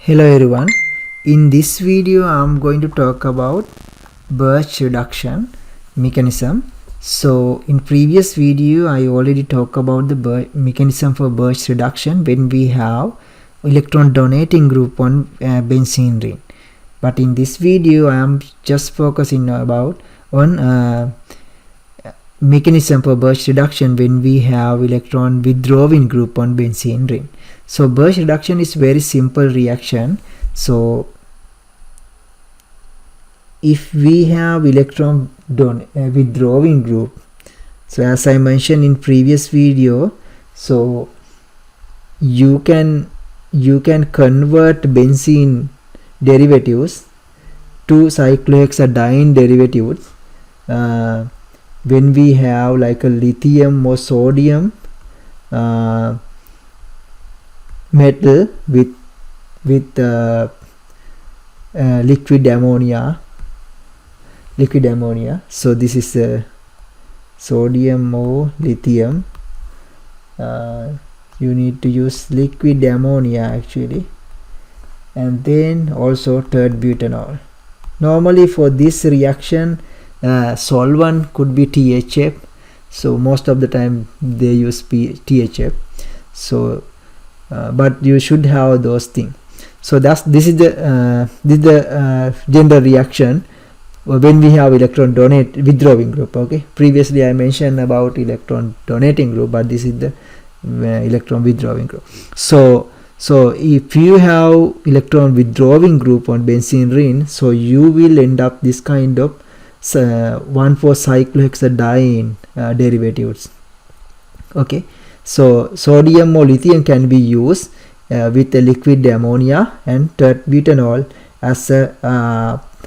Hello everyone, in this video I'm going to talk about Birch reduction mechanism. So in previous video I already talked about the mechanism for Birch reduction when we have electron donating group on benzene ring. But in this video I am just focusing about on mechanism for Birch reduction when we have electron withdrawing group on benzene ring. So Birch reduction is very simple reaction. So if we have electron withdrawing group, so as I mentioned in previous video, so you can convert benzene derivatives to cyclohexadiene derivatives when we have like a lithium or sodium metal with liquid ammonia. So this is sodium or lithium. You need to use liquid ammonia actually, and then also third butanol. Normally for this reaction solvent could be THF, so most of the time they use THF. So but you should have those things. So this is the general reaction when we have electron withdrawing group. Okay, previously I mentioned about electron donating group, but this is the electron withdrawing group. So if you have electron withdrawing group on benzene ring, so you will end up this kind of 1,4-cyclohexadiene derivatives. Okay, so sodium or lithium can be used with a liquid ammonia and third butanol as a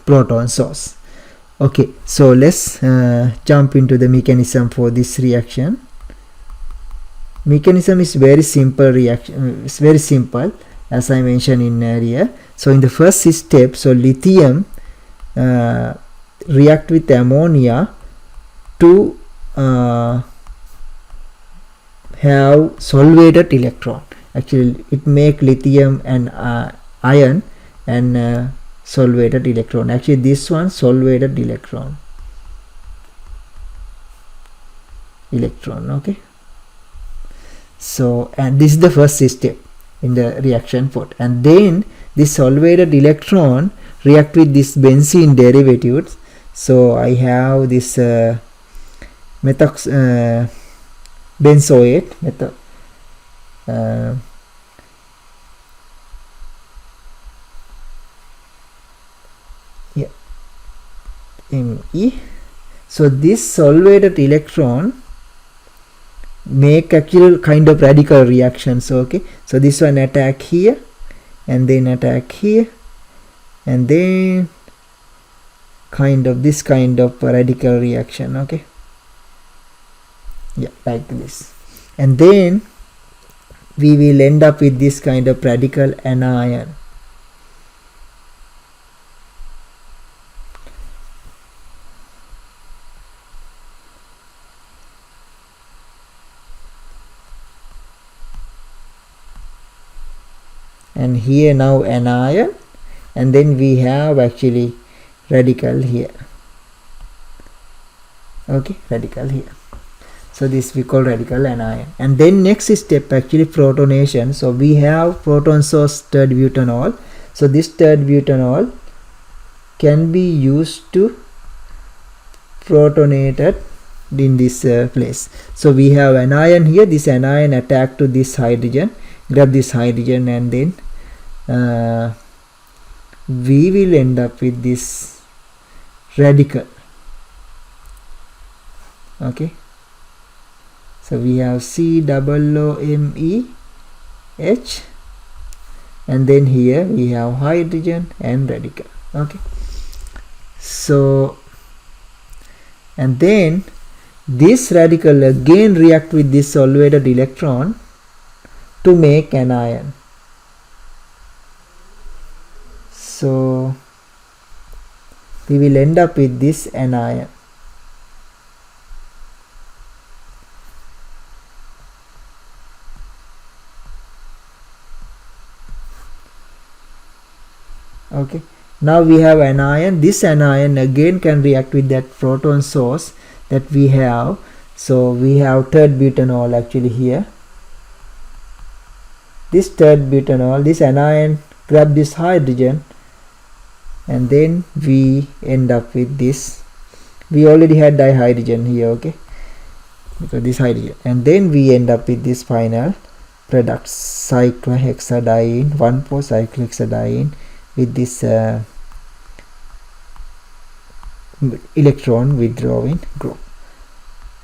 proton source. Okay, so let's jump into the mechanism for this reaction. Mechanism is very simple reaction. It's very simple as I mentioned in earlier. So in the first step, so lithium react with ammonia to have solvated electron. Actually it make lithium and ion and solvated electron. Actually this one solvated electron. Okay, so and this is the first step in the reaction pot, and then this solvated electron react with this benzene derivatives. So I have this benzoate Me. So this solvated electron make actual kind of radical reactions. Okay, so this one attack here and then attack here and then this kind of radical reaction. Okay, yeah, like this, and then we will end up with this kind of radical anion. And here now anion, and then we have actually radical here. Okay, radical here. So this we call radical anion. And then next step actually protonation. So we have proton source third butanol. So this third butanol can be used to protonated in this place. So we have anion here. This anion attack to this hydrogen, grab this hydrogen, and then we will end up with this radical. Okay, so we have COOMEH, and then here we have hydrogen and radical. Okay, so and then this radical again react with this solvated electron to make an ion. So we will end up with this anion. Okay, now we have anion. This anion again can react with that proton source that we have. So we have third butanol actually here. This third butanol, this anion grab this hydrogen, and then we end up with this. We already had dihydrogen here, okay, because this hydrogen, and then we end up with this final product, cyclohexadiene, 1,4-cyclohexadiene with this electron withdrawing group.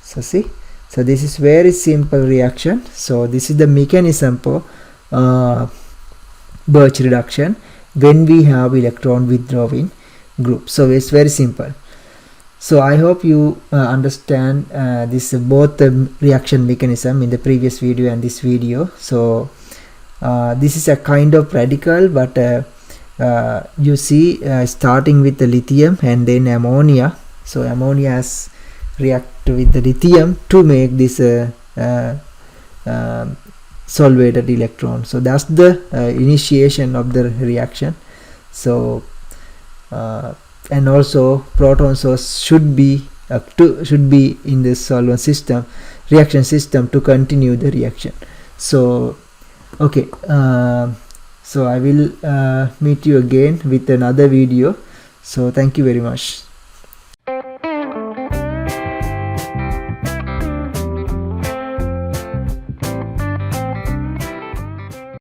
So see, so this is very simple reaction. So this is the mechanism for Birch reduction when we have electron withdrawing group. So it's very simple. So I hope you understand this both the reaction mechanism in the previous video and this video. So this is a kind of radical, but you see starting with the lithium and then ammonia. So ammonia has react with the lithium to make this solvated electron. So that's the initiation of the reaction. So and also proton source should be in this solvent system, reaction system, to continue the reaction. So okay, so I will meet you again with another video. So thank you very much.